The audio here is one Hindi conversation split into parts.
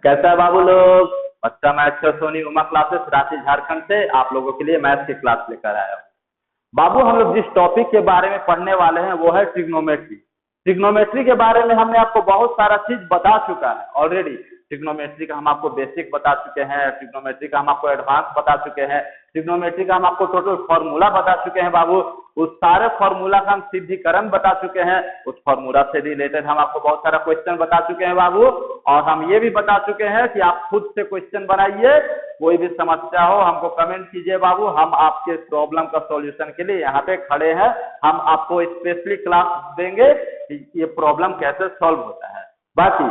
कैसा है बाबू लोग? बच्चा मैथ का सोनी उमा क्लासेस रांची झारखंड से आप लोगों के लिए मैथ की क्लास लेकर आया हूँ। बाबू हम लोग जिस टॉपिक के बारे में पढ़ने वाले हैं वो है ट्रिग्नोमेट्री। ट्रिग्नोमेट्री के बारे में हमने आपको बहुत सारा चीज बता चुका है ऑलरेडी। ट्रिग्नोमेट्री का हम आपको बेसिक बता चुके हैं, ट्रिग्नोमेट्री का हम आपको एडवांस बता चुके हैं, ट्रिग्नोमेट्री का हम आपको टोटल फॉर्मूला बता चुके हैं बाबू। उस सारे फॉर्मूला का हम सिद्धिकरण बता चुके हैं, उस फॉर्मूला से रिलेटेड हम आपको बहुत सारा क्वेश्चन बता चुके हैं बाबू। और हम ये भी बता चुके हैं कि आप खुद से क्वेश्चन बनाइए, कोई भी समस्या हो हमको कमेंट कीजिए बाबू, हम आपके प्रॉब्लम का सॉल्यूशन के लिए यहाँ पे खड़े हैं। हम आपको स्पेशली क्लास देंगे कि ये प्रॉब्लम कैसे सॉल्व होता है। बाकी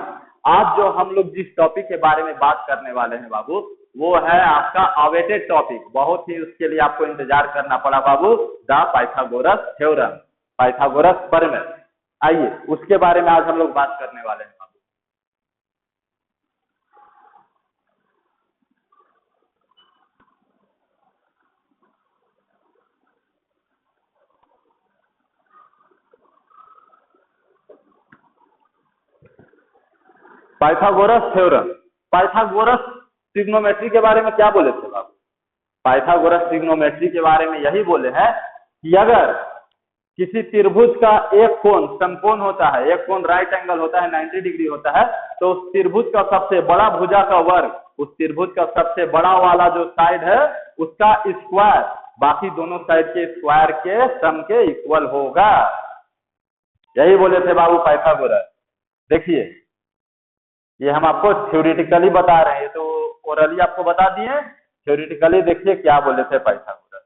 आज जो हम लोग जिस टॉपिक के बारे में बात करने वाले हैं बाबू वो है आपका अवेटेड टॉपिक। बहुत ही उसके लिए आपको इंतजार करना पड़ा बाबू, द पाइथागोरस थ्योरम, पाइथागोरस प्रमेय। आइए उसके बारे में आज हम लोग बात करने वाले हैं बाबू। पाइथागोरस थ्योरम, पाइथागोरस ट्रिग्नोमेट्री के बारे में क्या बोले थे बाबू? पाइथागोरस ट्रिग्नोमेट्री के बारे में यही बोले हैं कि अगर किसी त्रिभुज का एक कोण समकोण होता है, एक कोण राइट एंगल होता है 90 डिग्री होता है, तो उस त्रिभुज का सबसे बड़ा भुजा का वर्ग, उस त्रिभुज का सबसे बड़ा वाला जो साइड है उसका स्क्वायर बाकी दोनों साइड के स्क्वायर के सम के इक्वल होगा। यही बोले थे बाबू पाइथागोरस। देखिए ये हम आपको थ्योरेटिकली बता रहे हैं, तो ओरली आपको बता दिए, थ्योरेटिकली देखिए क्या बोले थे पाइथागोरस।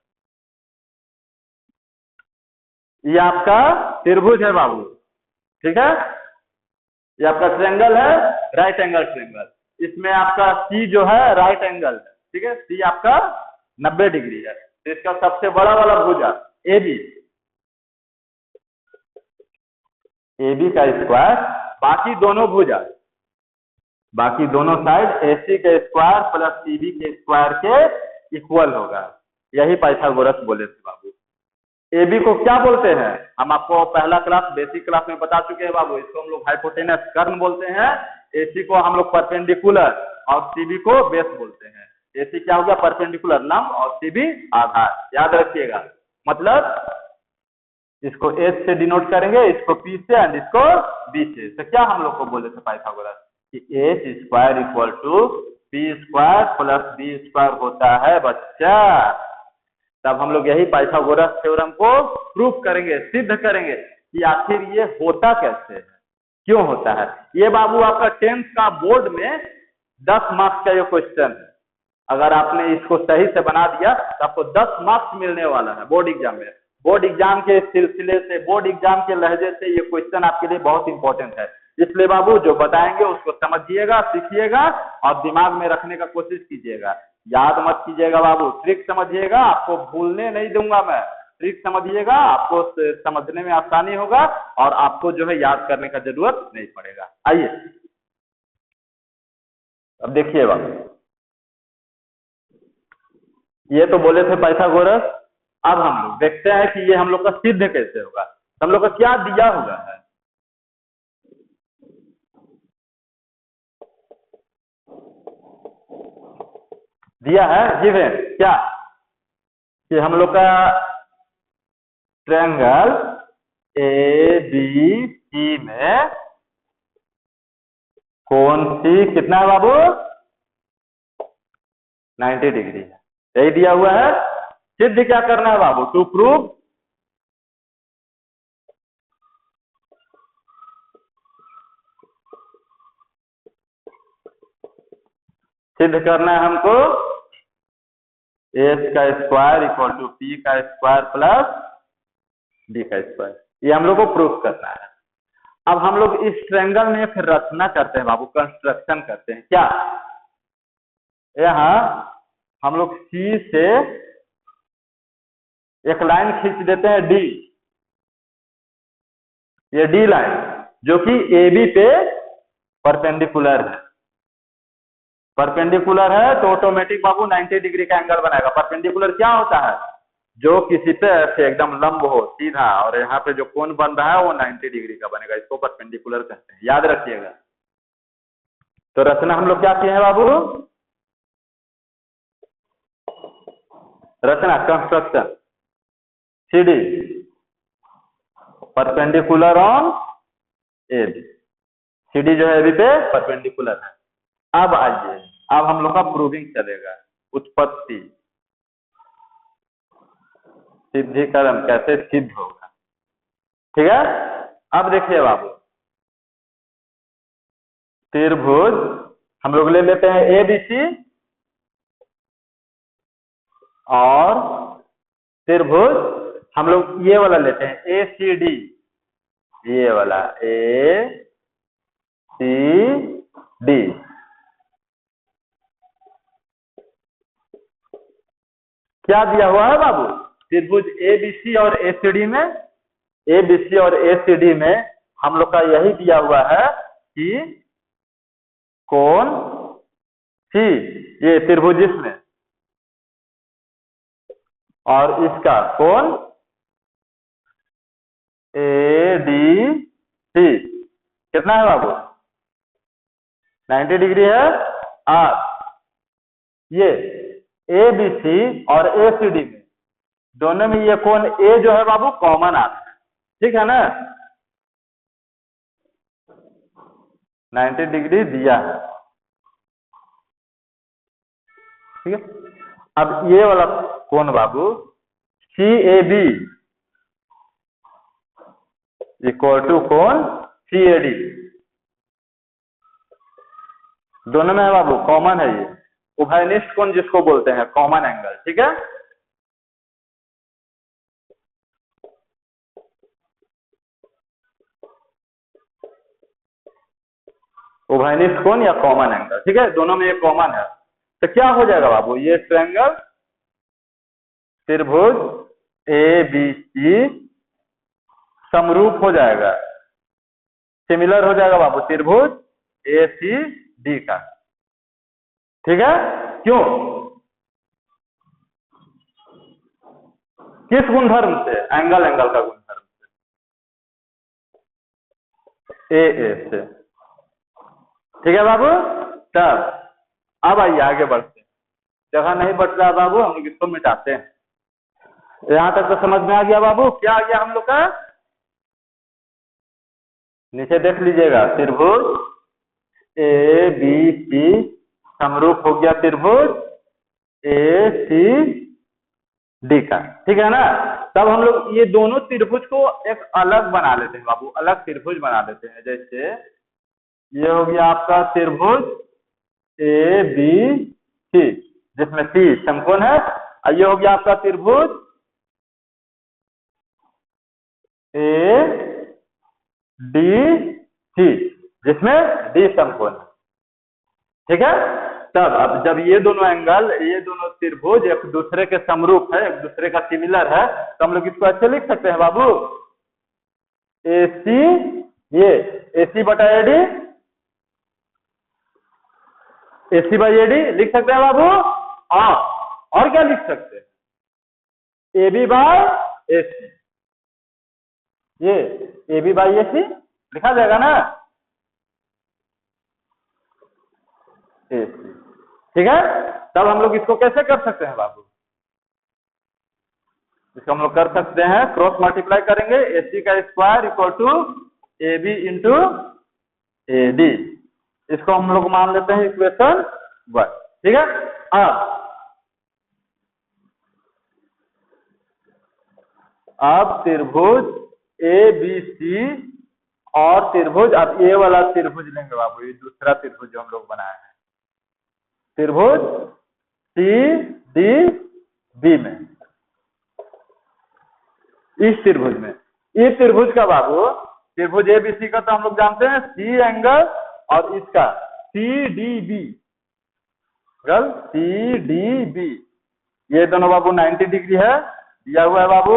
ये आपका त्रिभुज है बाबू, ठीक है, ये आपका ट्रायंगल है, राइट एंगल ट्रायंगल। इसमें आपका सी जो है राइट एंगल है, ठीक है, सी आपका 90 डिग्री है। तो इसका सबसे बड़ा वाला भुजा AB, AB का स्क्वायर बाकी दोनों भुजा, बाकी दोनों साइड AC के स्क्वायर प्लस CB के स्क्वायर के इक्वल होगा। यही पाइथागोरस बोले थे बाबू। AB को क्या बोलते हैं? हम आपको पहला क्लास बेसिक क्लास में बता चुके हैं बाबू। इसको हम लोग हाइपोटेनस कर्ण बोलते हैं, AC को हम लोग परपेंडिकुलर और CB को बेस बोलते हैं। AC क्या हो गया? परपेंडिकुलर लंब और CB आधार। याद रखिएगा, मतलब इसको H से डिनोट करेंगे, इसको P से एंड इसको B से। तो क्या हम लोग को बोले थे पाइथागोरस कि H square equal to P square plus B square होता है बच्चा। तब हम लोग यही पाइथागोरस थ्योरम को प्रूफ करेंगे, सिद्ध करेंगे कि आखिर ये होता कैसे है, क्यों होता है। ये बाबू आपका 10th का बोर्ड में 10 मार्क्स का ये क्वेश्चन है। अगर आपने इसको सही से बना दिया तो आपको 10 मार्क्स मिलने वाला है बोर्ड एग्जाम में। बोर्ड एग्जाम के सिलसिले से, बोर्ड एग्जाम के लहजे से ये क्वेश्चन आपके लिए बहुत इंपॉर्टेंट है। इसलिए बाबू जो बताएंगे उसको समझिएगा, सीखिएगा और दिमाग में रखने का कोशिश कीजिएगा। याद मत कीजिएगा बाबू, ट्रिक समझिएगा, आपको भूलने नहीं दूंगा मैं। ट्रिक समझिएगा, आपको समझने में आसानी होगा और आपको जो है याद करने का जरूरत नहीं पड़ेगा। आइए अब देखिए बाबू, ये तो बोले थे पाइथागोरस। अब हम लोग देखते हैं कि ये हम लोग का सिद्ध कैसे होगा। हम लोग का क्या दिया हुआ है? दिया है गिवन क्या कि हम लोग का ट्रायंगल ABC में कोण C कितना है बाबू? 90 डिग्री है। यही दिया हुआ है। सिद्ध क्या करना है बाबू? टू प्रूव सिद्ध करना है हमको H का स्क्वायर इक्वल टू P का स्क्वायर प्लस B का स्क्वायर। ये हम लोग को प्रूफ करना है। अब हम लोग इस ट्रायंगल में फिर रचना करते हैं बाबू, कंस्ट्रक्शन करते हैं। क्या यहाँ हम लोग C से एक लाइन खींच देते हैं D, ये D लाइन जो कि AB पे परपेंडिकुलर है। परपेंडिकुलर है तो ऑटोमेटिक बाबू 90 डिग्री का एंगल बनाएगा। परपेंडिकुलर क्या होता है? जो किसी पे ऐसे एकदम लंब हो सीधा, और यहाँ पे जो कोण बन रहा है वो 90 डिग्री का बनेगा, इसको परपेंडिकुलर कहते हैं। याद रखिएगा। तो रचना हम लोग क्या किए हैं बाबू? रचना construction CD perpendicular on AB, CD जो है AB पे परपेंडिकुलर है। अब आइए, अब हम लोग का प्रूविंग चलेगा। उत्पत्ति सिद्धिकरण कैसे सिद्ध होगा, ठीक है। अब देखिए बाबू, त्रिभुज हम लोग ले लेते हैं ABC और त्रिभुज हम लोग ये वाला लेते हैं ACD, ये वाला ACD। क्या दिया हुआ है बाबू? त्रिभुज ABC और ACD में, ABC और ACD में हम लोग का यही दिया हुआ है कि कोण C, ये त्रिभुज इसमें, और इसका कोण ADC कितना है बाबू? 90 डिग्री है। अब ये ABC और ACD में दोनों में ये कोण A जो है बाबू कॉमन आता है, ठीक है ना। 90 डिग्री दिया है, ठीक है। अब ये वाला कोण बाबू CAB इक्वल टू कोण CAD, दोनों में है बाबू, कॉमन है ये। उभयनिष्ठ कोण जिसको बोलते हैं, कॉमन एंगल, ठीक है। उभयनिष्ठ कोण या कॉमन एंगल, ठीक है, दोनों में ये कॉमन है। तो क्या हो जाएगा बाबू? ये ट्रायंगल त्रिभुज ABC समरूप हो जाएगा, सिमिलर हो जाएगा बाबू त्रिभुज ACD का, ठीक है। क्यों? किस गुणधर्म से? एंगल, एंगल का गुणधर्म से, AA से, ठीक है बाबू। तब अब आइए आगे बढ़ते हैं। जगह नहीं बच रहा बाबू, हम लोग इसको मिटाते हैं। यहां तक तो समझ में आ गया बाबू? क्या आ गया हम लोग का? नीचे देख लीजिएगा, त्रिभुज ABC समरूप हो गया त्रिभुज ACD का, ठीक है ना। तब हम लोग ये दोनों त्रिभुज को एक अलग बना लेते हैं बाबू, अलग त्रिभुज बना लेते हैं। जैसे ये हो गया आपका त्रिभुज ABC जिसमें C समकोण है, और ये हो गया आपका त्रिभुज ADC जिसमें D समकोण है, ठीक है। तब अब जब ये दोनों एंगल, ये दोनों त्रिभुज एक दूसरे के समरूप है, एक दूसरे का सिमिलर है, तो हम लोग इसको ऐसे लिख सकते हैं बाबू, AC, ये AC बटा AD, AC बाई AD लिख सकते हैं बाबू। और क्या लिख सकते हैं? AB बाय AC, ये AB बाई AC लिखा जाएगा ना, AC, ठीक है। तब हम लोग इसको कैसे कर सकते हैं बाबू? इसको हम लोग कर सकते हैं, क्रॉस मल्टीप्लाई करेंगे, AC का square equal to AB into AD, इसको हम लोग मान लेते हैं इक्वेशन 1, ठीक है। अब त्रिभुज ABC और त्रिभुज, अब ये वाला त्रिभुज लेंगे बाबू, ये दूसरा त्रिभुज जो हम लोग बनाए हैं, त्रिभुज CDB में, इस त्रिभुज में, इस त्रिभुज का बाबू, त्रिभुज ABC का तो हम लोग जानते हैं C एंगल, और इसका CDB, CDB, ये दोनों बाबू 90 डिग्री है, दिया हुआ है बाबू,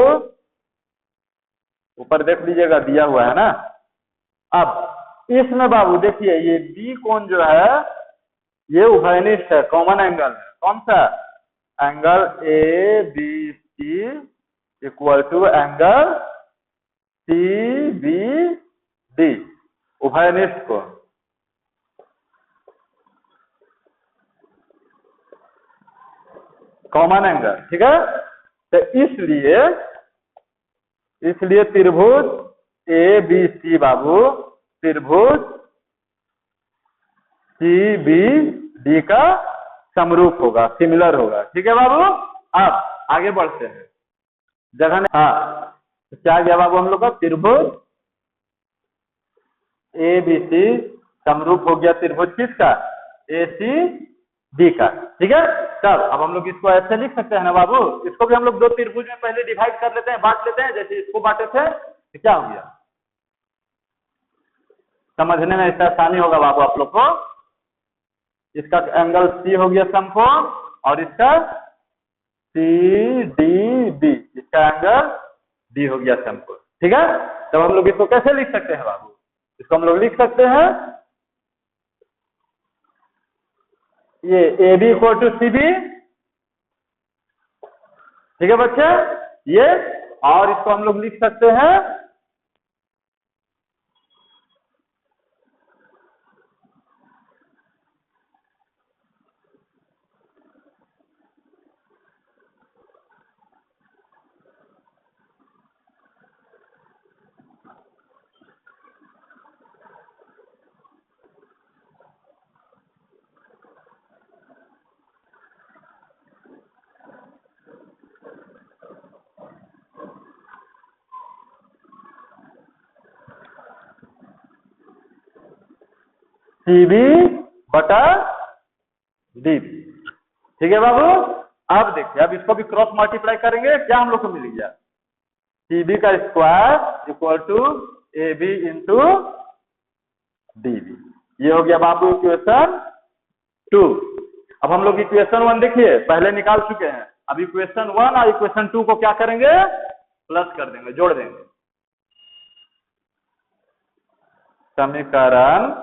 ऊपर देख लीजिएगा दिया हुआ है ना। अब इसमें बाबू देखिए, ये B कोण जो है ये उभयनिष्ठ है, कॉमन एंगल है। कौन सा? Angle ABC equal to angle CBD, उभयनिष्ठ कोण। कॉमन एंगल, ठीक है। तो इसलिए त्रिभुज ए बी सी बाबू त्रिभुज सी बी डी का समरूप होगा, सिमिलर होगा, ठीक है बाबू। अब आगे बढ़ते हैं। जगह ने हाँ तो क्या गया बाबू हम लोग का, त्रिभुज ए बी सी समरूप हो गया त्रिभुज किसका, ए सी डी का, ठीक है। तब अब हम लोग इसको ऐसे लिख सकते हैं ना बाबू, इसको भी हम लोग दो त्रिभुज में पहले डिवाइड कर लेते हैं, बांट लेते हैं, जैसे इसको बांटे थे तो क्या हो गया, समझने में इसका आसानी होगा बाबू आप लोग को। इसका एंगल सी हो गया समकोण और इसका सी डी बी, इसका एंगल डी हो गया समकोण, ठीक है। तब हम लोग इसको कैसे लिख सकते हैं बाबू, इसको हम लोग लिख सकते हैं ये A B equal to C B, ठीक है बच्चे ये, और इसको हम लोग लिख सकते हैं सी बी बटा डी बी, ठीक है बाबू। अब देखिए, अब इसको भी क्रॉस मल्टीप्लाई करेंगे, क्या हम लोग को मिल गया, सी बी का square equal to A B into D B, ये हो गया बाबू इक्वेशन 2। अब हम लोग इक्वेशन 1 देखिए पहले निकाल चुके हैं, अब इक्वेशन 1 और इक्वेशन 2 को क्या करेंगे, प्लस कर देंगे, जोड़ देंगे। समीकरण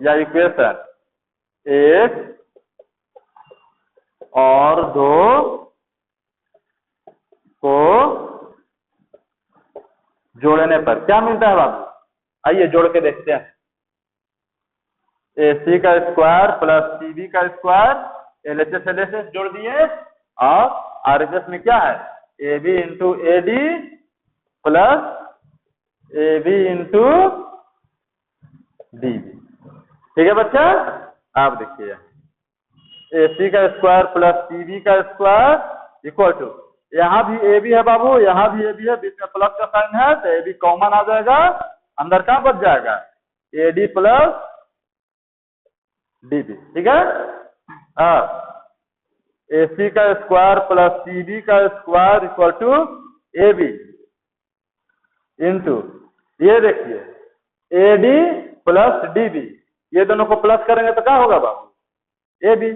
या इक्वेशन 1 और 2 को जोड़ने पर क्या मिलता है बाबू, आइए जोड़ के देखते हैं। ए सी का स्क्वायर प्लस सी बी का स्क्वायर, एलएचएस एलएचएस जोड़ दिए, और आरएचएस में क्या है, A B into A D plus A B into D B, ठीक है बच्चा। आप देखिए ए सी का स्क्वायर प्लस सी बी का स्क्वायर इक्वल टू, यहाँ भी ए बी है बाबू, यहाँ भी ए बी है, बीच में प्लस का साइन है तो ए बी कॉमन आ जाएगा, अंदर क्या बच जाएगा, A D plus D B, ठीक है। ए सी का स्क्वायर प्लस सी बी का square equal to A B into, ये देखिए A D plus D B, ये दोनों को प्लस करेंगे तो क्या होगा बाबू, ए बी,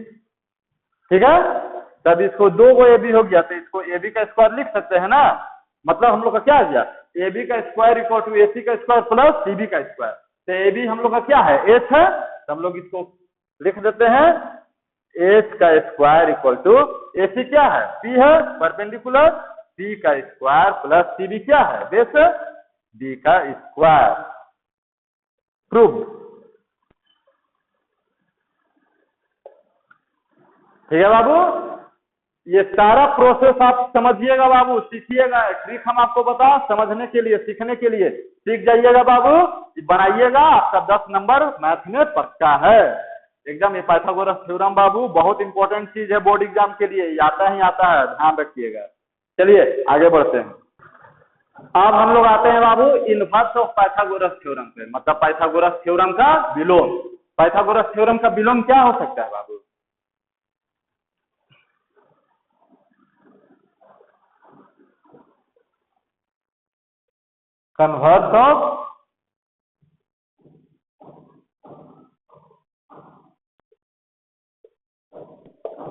ठीक है। तब इसको दो को ए बी हो गया तो इसको ए बी का स्क्वायर लिख सकते हैं ना, मतलब हम लोग का क्या आ गया, ए बी का square equal to A C का स्क्वायर प्लस सी बी का स्क्वायर, तो ए बी हम लोग का क्या है, एच है, तो हम लोग इसको लिख देते हैं एच का स्क्वायर इक्वल टू, ए सी क्या है, पी है परपेंडिकुलर, पी का स्क्वायर प्लस सी बी क्या है, बेस, डी का स्क्वायर, प्रूव, ठीक है बाबू। ये सारा प्रोसेस आप समझिएगा बाबू, सीखिएगा, ट्रिक हम आपको बताओ समझने के लिए, सीखने के लिए, सीख जाइएगा बाबू, बनाइएगा, आपका 10 नंबर मैथ में पक्का है एकदम। ये पाइथागोरस थ्योरम बाबू बहुत इंपॉर्टेंट चीज है बोर्ड एग्जाम के लिए, आता ही आता है, ध्यान रखिएगा। चलिए आगे बढ़ते हैं। अब हम लोग आते हैं बाबू इनवर्स ऑफ पाइथागोरस थ्योरम पे, मतलब पाइथागोरस थ्योरम का विलोम। पाइथागोरस थ्योरम का विलोम क्या हो सकता है बाबू, converse of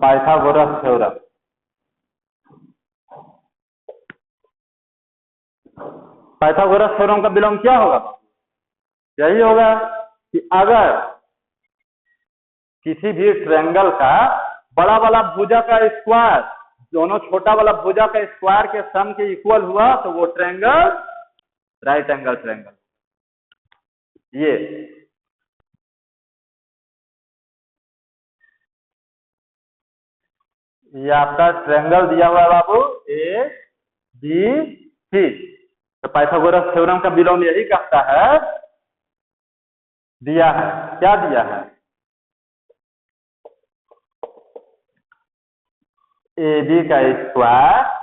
Pythagoras theorem. Pythagoras theorem का विलोम क्या होगा, यही होगा कि अगर किसी भी ट्रायंगल का बड़ा वाला भुजा का स्क्वायर दोनों छोटा वाला भुजा का स्क्वायर के सम के इक्वल हुआ तो वो ट्रायंगल राइट एंगल ट्रायंगल। ये ये आपका ट्रायंगल दिया हुआ है बाबू, ए बी सी। तो पाइथागोरस थ्योरम का बिलोम यही कहता है, दिया है, क्या दिया है, ए बी का square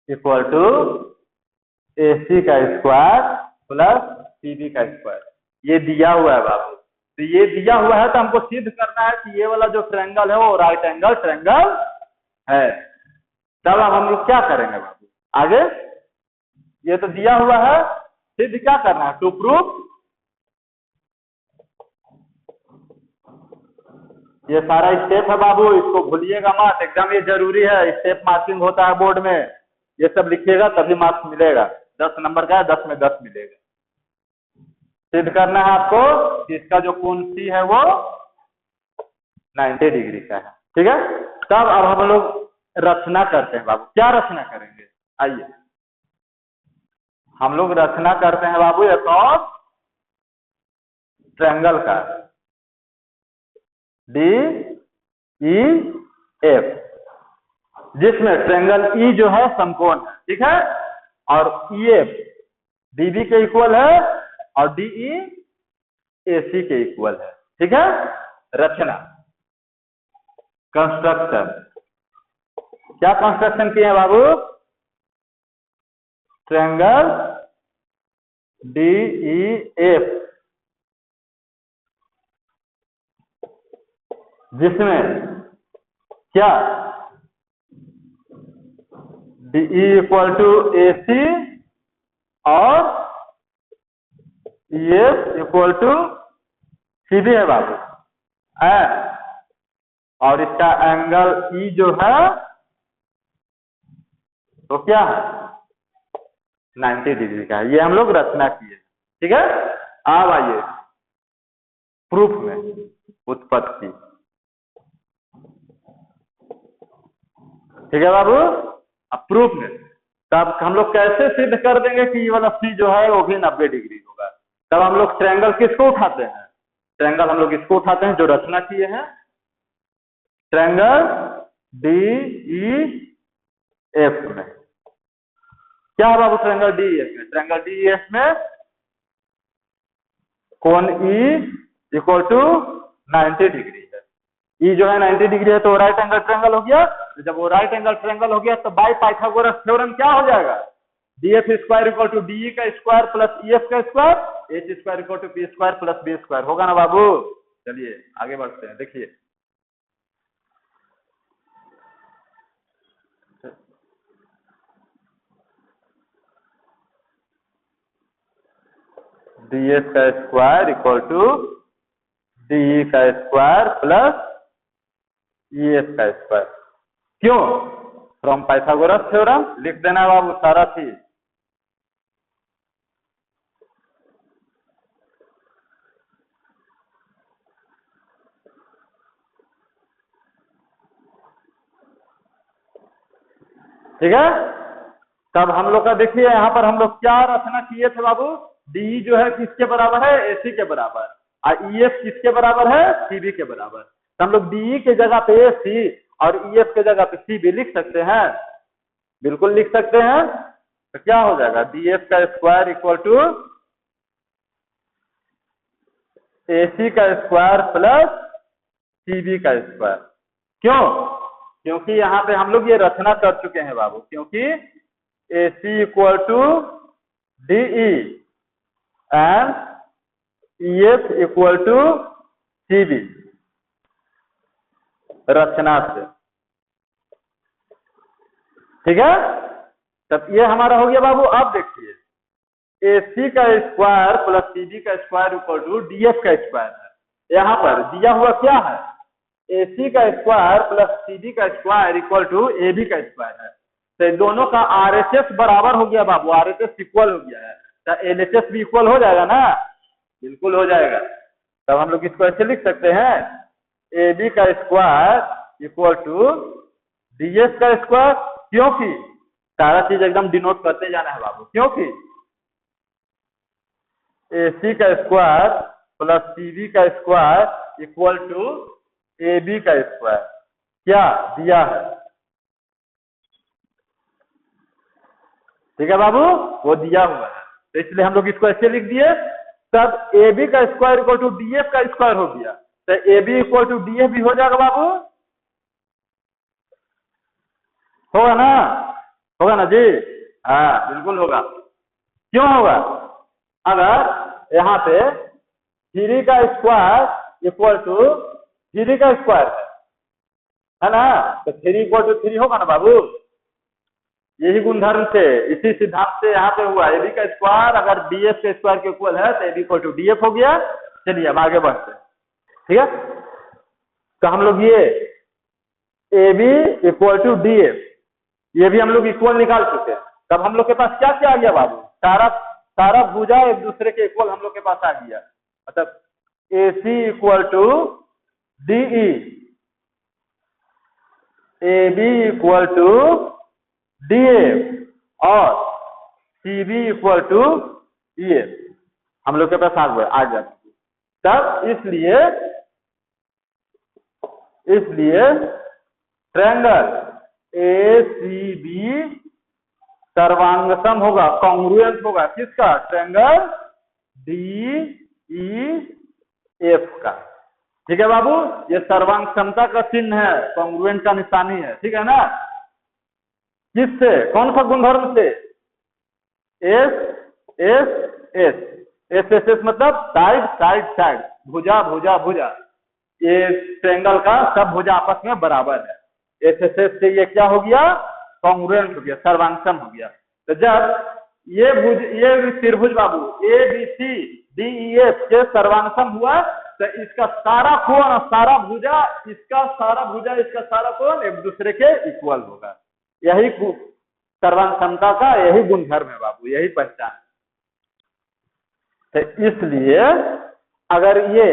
equal to A C का स्क्वायर प्लस सी बी का स्क्वायर। ये दिया हुआ है बाबू। तो ये दिया हुआ है तो हमको सिद्ध करना है कि ये वाला जो ट्रायंगल है वो राइट एंगल ट्रायंगल है। तब अब हम लोग क्या करेंगे बाबू आगे, ये तो दिया हुआ है, सिद्ध क्या करना है, टू प्रूफ। ये सारा स्टेप है बाबू, इसको भूलिएगा मत, एग्जाम ये जरूरी है, स्टेप मार्किंग होता है बोर्ड में, ये सब लिखिएगा तभी मार्क्स मिलेगा। 10 नंबर का है, 10 में 10 मिलेगा। सिद्ध करना है आपको कि इसका जो कोण सी है वो 90 डिग्री का है, ठीक है। तब अब हम लोग रचना करते हैं बाबू। क्या रचना करेंगे, आइए हम लोग रचना करते हैं बाबू एक और ट्रायंगल का, डी ई एफ, जिसमें ट्रायंगल ई जो है समकोण है, ठीक है, और ई एफ डी बी के इक्वल है और डी ई ए सी के इक्वल है, ठीक है। रचना, कंस्ट्रक्शन, क्या कंस्ट्रक्शन किए हैं बाबू, ट्रायंगल डी ई एफ, जिसमें क्या D E equal to A C और E F equal to C B है बाबू, और इसका एंगल ई जो है तो क्या है 90 डिग्री का है। ये हम लोग रचना किए, ठीक है। अब आइए प्रूफ में, उत्पत्ति, ठीक है बाबू। अब प्रूफ में तब हम लोग कैसे सिद्ध कर देंगे कि ये वाला सी जो है वो भी 90 डिग्री होगा। तब हम लोग ट्रायंगल किसको उठाते हैं, ट्रायंगल हम लोग इसको उठाते हैं जो रचना किए हैं, ट्रायंगल डी ई एफ में। क्या है बाबू ट्रायंगल डी एफ में, ट्रायंगल डी एफ में कोण ई इक्वल टू 90 डिग्री है। ई जो है 90 डिग्री है तो राइट एंगल ट्रायंगल हो गया। तो जब वो राइट एंगल ट्रायंगल हो गया तो बाय पाइथागोरस थ्योरम क्या हो जाएगा, D F square equal to D E का स्क्वायर प्लस ई एफ का square, H square equal to P square plus B square, होगा ना बाबू। चलिए आगे बढ़ते हैं, देखिए डी एफ का square equal to D E का स्क्वायर प्लस ई एफ का स्क्वायर, क्यों, फ्रॉम पाइथागोरस थ्योरम लिख देना बाबू सारा चीज। ठीक है। तब हम लोग का देखिए यहाँ पर हम लोग क्या रचना किए थे बाबू, डी जो है किसके बराबर है, एसी के बराबर, और ई एफ किसके बराबर है, सीबी के बराबर। तो हम लोग डी के जगह पे एसी और ई एफ के जगह पे सीबी लिख सकते हैं, बिल्कुल लिख सकते हैं। तो क्या हो जाएगा, डी एफ का स्क्वायर इक्वल टू एसी का स्क्वायर प्लस सीबी का स्क्वायर, क्यों, क्योंकि यहाँ पे हम लोग ये रचना कर चुके हैं बाबू, क्योंकि AC equal to DE and EF equal to CB रचना से, ठीक है। तब ये हमारा हो गया बाबू। अब देखिए AC का स्क्वायर प्लस CB का स्क्वायर इक्वल टू DF का स्क्वायर है। यहाँ पर दिया हुआ क्या है, AC का स्क्वायर प्लस CB का स्क्वायर इक्वल टू AB का स्क्वायर है। तो दोनों का RHS बराबर हो गया बाबू, RHS इक्वल हो गया है, तो LHS भी इक्वल हो जाएगा ना, बिल्कुल हो जाएगा। तब हम लोग इसको ऐसे लिख सकते हैं, AB का स्क्वायर इक्वल टू DS का स्क्वायर, क्योंकि सारा चीज एकदम डिनोट करते जाना है बाबू, क्योंकि AC का स्क्वायर प्लस CB का स्क्वायर इक्वल टू AB का स्क्वायर, क्या दिया है, ठीक है बाबू, वो दिया हुआ है, तो इसलिए हम लोग इसको ऐसे लिख दिए। तब ए बी का square equal to D F का स्क्वायर हो गया, तो A B equal to D F भी हो जाएगा बाबू, होगा ना, होगा ना जी, हाँ बिल्कुल होगा। क्यों होगा, अगर यहाँ पे थ्री का स्क्वायर इक्वल टू थ्री का स्क्वायर है ना, तो थ्री इक्वल टू थ्री होगा ना बाबू, यही गुणधर्म से, इसी सिद्धांत से यहाँ पे हुआ, ए बी का स्क्वायर अगर डी एफ के स्क्वायर के इक्वल है तो A B equal to D F हो गया। चलिए अब आगे बढ़ते हैं, ठीक है। तो हम लोग ये A B equal to D F, ये भी हम लोग इक्वल निकाल चुके हैं। तब हम लोग के पास क्या क्या आ गया बाबू, सारा सारा भुजा एक दूसरे के इक्वल हम लोग के पास आ गया, मतलब A C equal to D E, A B equal to D F और C B equal to E F हम लोग के पास आ गया। तब इसलिए ट्रायंगल ए सी बी सर्वांगसम होगा, कॉन्ग्रुएंट होगा किसका, ट्रायंगल डी ई एफ का, ठीक है बाबू। ये सर्वांग समता का चिन्ह है, कॉन्ग्रुएंट का निशानी है, ठीक है ना। किससे, कौन सा गुणधर्म से, S S S, S S S मतलब साइड साइड साइड, भुजा भुजा भुजा, ये ट्रायंगल का सब भुजा आपस में बराबर है, एस एस एस से ये क्या हो गया, कॉन्ग्रुएंट हो गया, सर्वांगसम हो गया। तो जब ये त्रिभुज बाबू A B C D E F के सर्वांगसम हुआ, तो इसका सारा कोण, सारा भुजा, इसका सारा भुजा, इसका सारा कोण एक दूसरे के इक्वल होगा। यही सर्वांगसमता का यही गुणधर्म है बाबू, यही पहचान। तो इसलिए अगर ये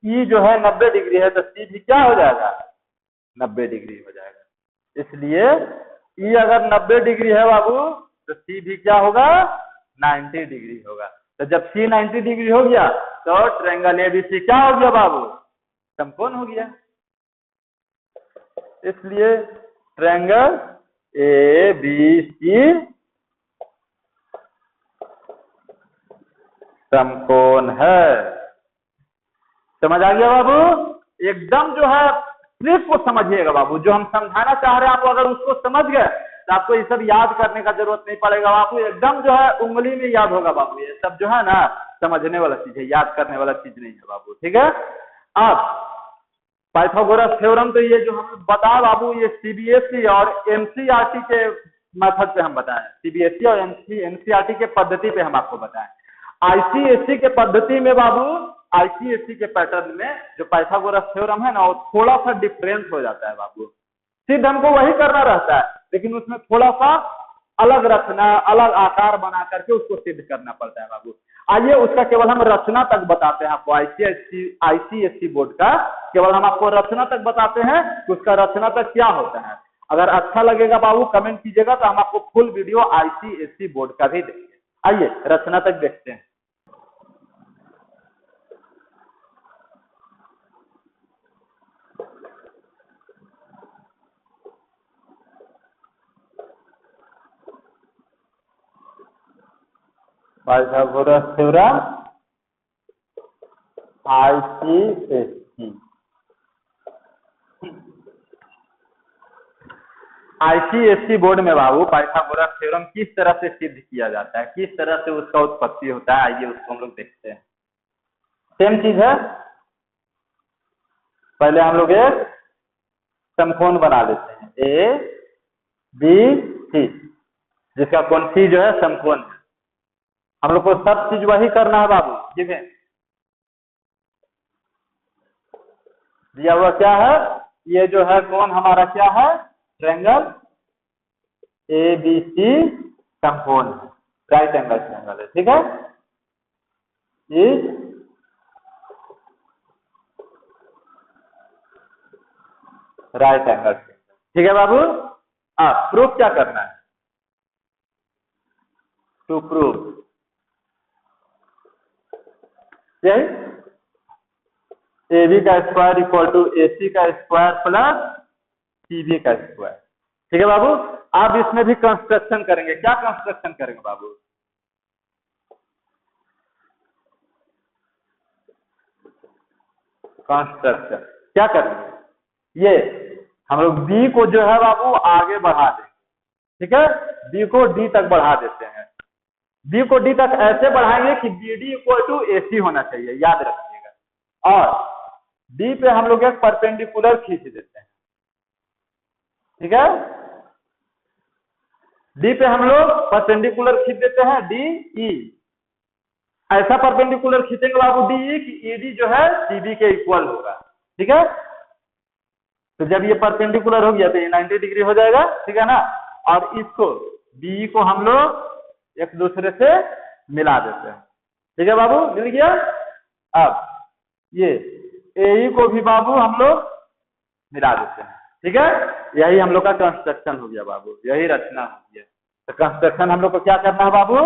ई जो है 90 डिग्री है तो सी भी क्या हो जाएगा, 90 डिग्री हो जाएगा। इसलिए ई अगर 90 डिग्री है बाबू तो सी भी क्या होगा, 90 डिग्री होगा। तो जब सी 90 डिग्री हो गया तो ट्रायंगल एबीसी क्या हो गया बाबू, समकोण हो गया। इसलिए ट्रायंगल ए बी सी समकोण है। समझ आ गया बाबू, एकदम जो है ट्रिक को समझिएगा बाबू, जो हम समझाना चाह रहे हैं आप अगर उसको समझ गए तो आपको ये सब याद करने का जरूरत नहीं पड़ेगा बाबू, एकदम जो है उंगली में याद होगा बाबू। ये सब जो है ना समझने वाला चीज है, याद करने वाला चीज नहीं है बाबू, ठीक है। अब पाइथागोरस थ्योरम तो ये जो हम बता बाबू, ये सीबीएसई और एनसीईआरटी के मेथड पे हम बताएं, सीबीएसई और एनसीईआरटी के पद्धति पे हम आपको बताएं। आईसीएसई के पद्धति में बाबू, आईसीएसई के पैटर्न में जो पाइथागोरस थ्योरम है ना, वो थोड़ा सा डिफरेंस हो जाता है बाबू। सिद्ध हमको वही करना रहता है, लेकिन उसमें थोड़ा सा अलग रचना, अलग आकार बना करके उसको सिद्ध करना पड़ता है बाबू। आइए उसका केवल हम रचना तक बताते हैं आपको, आईसीएसई बोर्ड का केवल हम आपको रचना तक बताते हैं कि उसका रचना तक क्या होता है। अगर अच्छा लगेगा बाबू कमेंट कीजिएगा, तो हम आपको फुल वीडियो आईसीएसई बोर्ड का भी देंगे। आइए रचना तक देखते हैं। Pythagoras theorem ICSE, ICSE board में बाबू पाइथागोरस थ्योरम किस तरह से सिद्ध किया जाता है, किस तरह से उसका उत्पत्ति होता है, आइए उसको हम लोग देखते हैं। सेम चीज है, पहले हम लोग एक समकोण बना लेते हैं, ए बी सी, जिसका कोण सी जो है समकोण है। हम लोग को सब चीज वही करना है बाबू, जिसमें दिया हुआ क्या है, ये जो है कोण हमारा क्या है, ट्रायंगल ए बी सी समकोण है, राइट एंगल ट्रायंगल है, ठीक है। इज राइट एंगल, ठीक है बाबू। प्रूफ क्या करना है, टू प्रूव यही ए बी का square equal to A C का स्क्वायर प्लस CB का स्क्वायर। ठीक है बाबू, अब इसमें भी कंस्ट्रक्शन करेंगे। क्या कंस्ट्रक्शन करेंगे बाबू? कंस्ट्रक्शन क्या करेंगे? ये हम लोग B को जो है बाबू आगे बढ़ा देंगे। ठीक है, B को D तक बढ़ा देते हैं। B को D तक ऐसे बढ़ाएंगे कि BD इक्वल टू AC होना चाहिए, याद रखिएगा। और D पे हम लोग एक परपेंडिकुलर खींच देते हैं। ठीक है, D पे हम लोग परपेंडिकुलर खींच देते हैं DE। ऐसा परपेंडिकुलर खींचेंगे बाबू DE कि ED जो है CB के इक्वल होगा। ठीक है, तो जब ये परपेंडिकुलर हो गया तो ये 90 डिग्री हो जाएगा। ठीक है ना, और इसको BE को हम लोग एक दूसरे से मिला देते हैं। ठीक है बाबू, मिल गया। अब ये AE को भी बाबू हम लोग मिला देते हैं। ठीक है, यही हम लोग का कंस्ट्रक्शन हो गया बाबू, यही रचना हो गया। तो कंस्ट्रक्शन हम लोग को क्या करना है बाबू?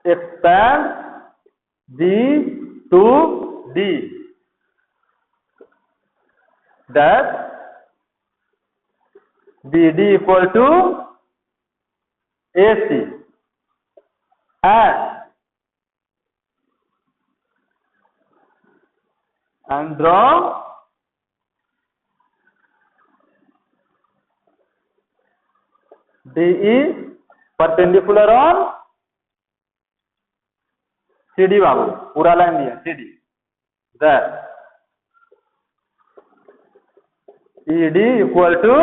Expand B to D that BD equal to AC and draw DE perpendicular on CD बाबू, पूरा लाइन दिया CD that ED equal to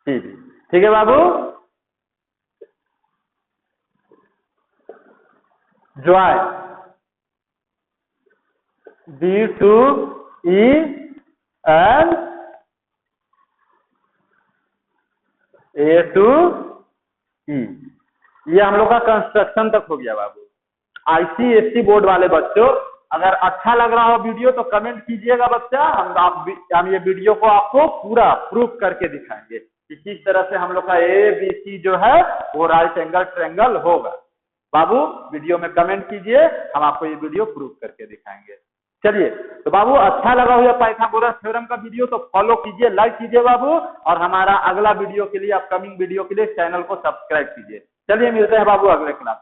CD। ठीक है बाबू, join B to E and A to E। ये हम लोग का कंस्ट्रक्शन तक हो गया बाबू। ICSE बोर्ड वाले बच्चों, अगर अच्छा लग रहा हो वीडियो तो कमेंट कीजिएगा बच्चा। हम ये वीडियो को आपको पूरा प्रूफ करके दिखाएंगे कि किस तरह से हम लोग का ABC जो है वो राइट एंगल ट्रायंगल होगा। बाबू वीडियो में कमेंट कीजिए, हम आपको ये वीडियो प्रूफ करके दिखाएंगे। चलिए, तो बाबू अच्छा लगा हुआ पाइथागोरस थ्योरम का वीडियो तो फॉलो कीजिए, लाइक कीजिए बाबू, और हमारा अगला वीडियो के लिए, अपकमिंग वीडियो के लिए चैनल को सब्सक्राइब कीजिए। चलिए मिलते हैं बाबू अगले क्लास।